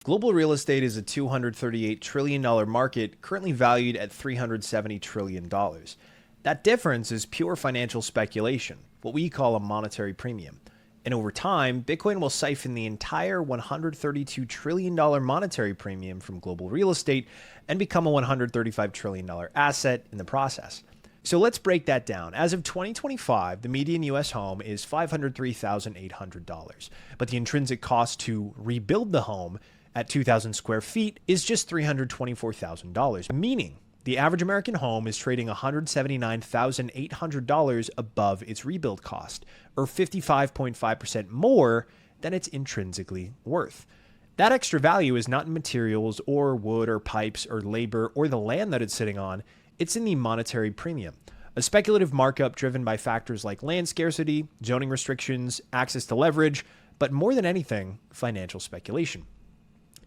Global real estate is a $238 trillion market currently valued at $370 trillion. That difference is pure financial speculation, what we call a monetary premium. And over time, Bitcoin will siphon the entire $132 trillion monetary premium from global real estate and become a $135 trillion asset in the process. So let's break that down. As of 2025, the median US home is $503,800, but the intrinsic cost to rebuild the home at 2,000 square feet is just $324,000, meaning the average American home is trading $179,800 above its rebuild cost, or 55.5% more than it's intrinsically worth. That extra value is not in materials or wood or pipes or labor or the land that it's sitting on. It's in the monetary premium, a speculative markup driven by factors like land scarcity, zoning restrictions, access to leverage, but more than anything, financial speculation.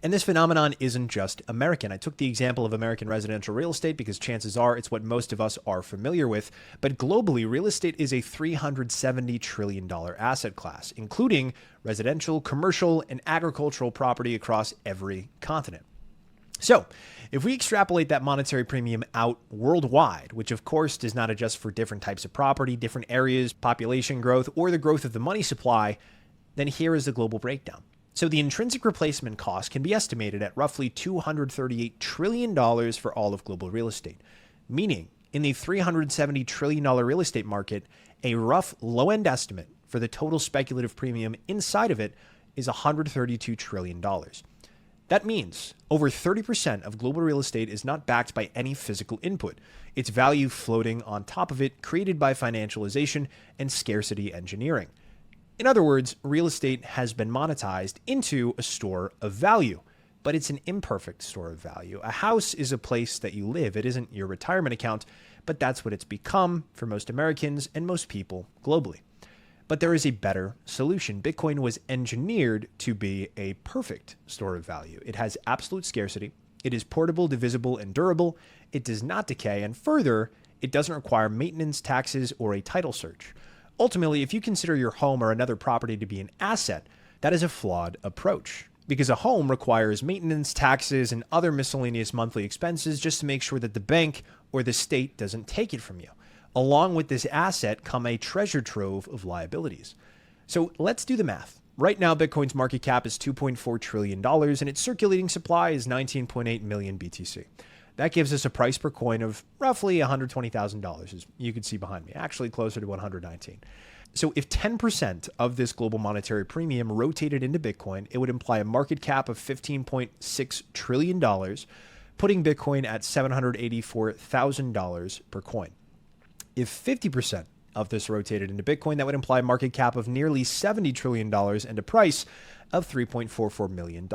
And this phenomenon isn't just American. I took the example of American residential real estate because chances are it's what most of us are familiar with. But globally, real estate is a $370 trillion asset class, including residential, commercial, and agricultural property across every continent. So if we extrapolate that monetary premium out worldwide, which of course does not adjust for different types of property, different areas, population growth, or the growth of the money supply, then here is the global breakdown. So the intrinsic replacement cost can be estimated at roughly $238 trillion for all of global real estate, meaning in the $370 trillion real estate market, a rough low-end estimate for the total speculative premium inside of it is $132 trillion. That means over 30% of global real estate is not backed by any physical input. Its value floating on top of it, created by financialization and scarcity engineering. In other words, real estate has been monetized into a store of value, but it's an imperfect store of value. A house is a place that you live. It isn't your retirement account, but that's what it's become for most Americans and most people globally. But there is a better solution. Bitcoin was engineered to be a perfect store of value. It has absolute scarcity. It is portable, divisible, and durable. It does not decay. And further, it doesn't require maintenance, taxes, or a title search. Ultimately, if you consider your home or another property to be an asset, that is a flawed approach, because a home requires maintenance, taxes, and other miscellaneous monthly expenses just to make sure that the bank or the state doesn't take it from you. Along with this asset come a treasure trove of liabilities. So let's do the math. Right now, Bitcoin's market cap is $2.4 trillion, and its circulating supply is 19.8 million BTC. That gives us a price per coin of roughly $120,000, as you can see behind me, actually closer to 119. So if 10% of this global monetary premium rotated into Bitcoin, it would imply a market cap of $15.6 trillion, putting Bitcoin at $784,000 per coin. If 50% of this rotated into Bitcoin, that would imply a market cap of nearly $70 trillion and a price of $3.44 million.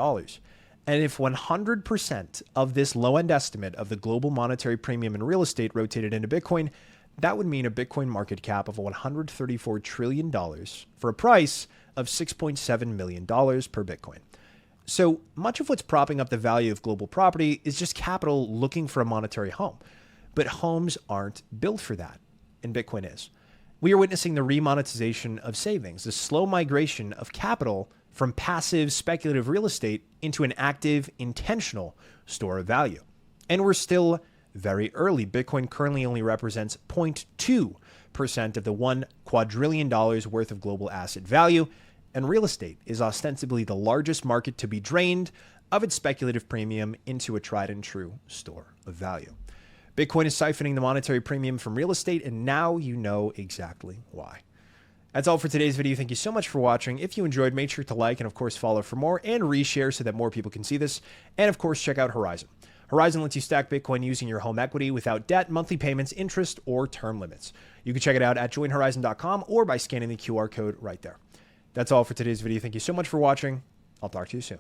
And if 100% of this low-end estimate of the global monetary premium in real estate rotated into Bitcoin, that would mean a Bitcoin market cap of $134 trillion for a price of $6.7 million per Bitcoin. So much of what's propping up the value of global property is just capital looking for a monetary home. But homes aren't built for that, and Bitcoin is. We are witnessing the remonetization of savings, the slow migration of capital from passive speculative real estate into an active, intentional store of value. And we're still very early. Bitcoin currently only represents 0.2% of the $1 quadrillion worth of global asset value, and real estate is ostensibly the largest market to be drained of its speculative premium into a tried and true store of value. Bitcoin is siphoning the monetary premium from real estate, and now you know exactly why. That's all for today's video. Thank you so much for watching. If you enjoyed, make sure to like and, of course, follow for more and reshare so that more people can see this. And, of course, check out Horizon. Horizon lets you stack Bitcoin using your home equity without debt, monthly payments, interest, or term limits. You can check it out at joinhorizon.com or by scanning the QR code right there. That's all for today's video. Thank you so much for watching. I'll talk to you soon.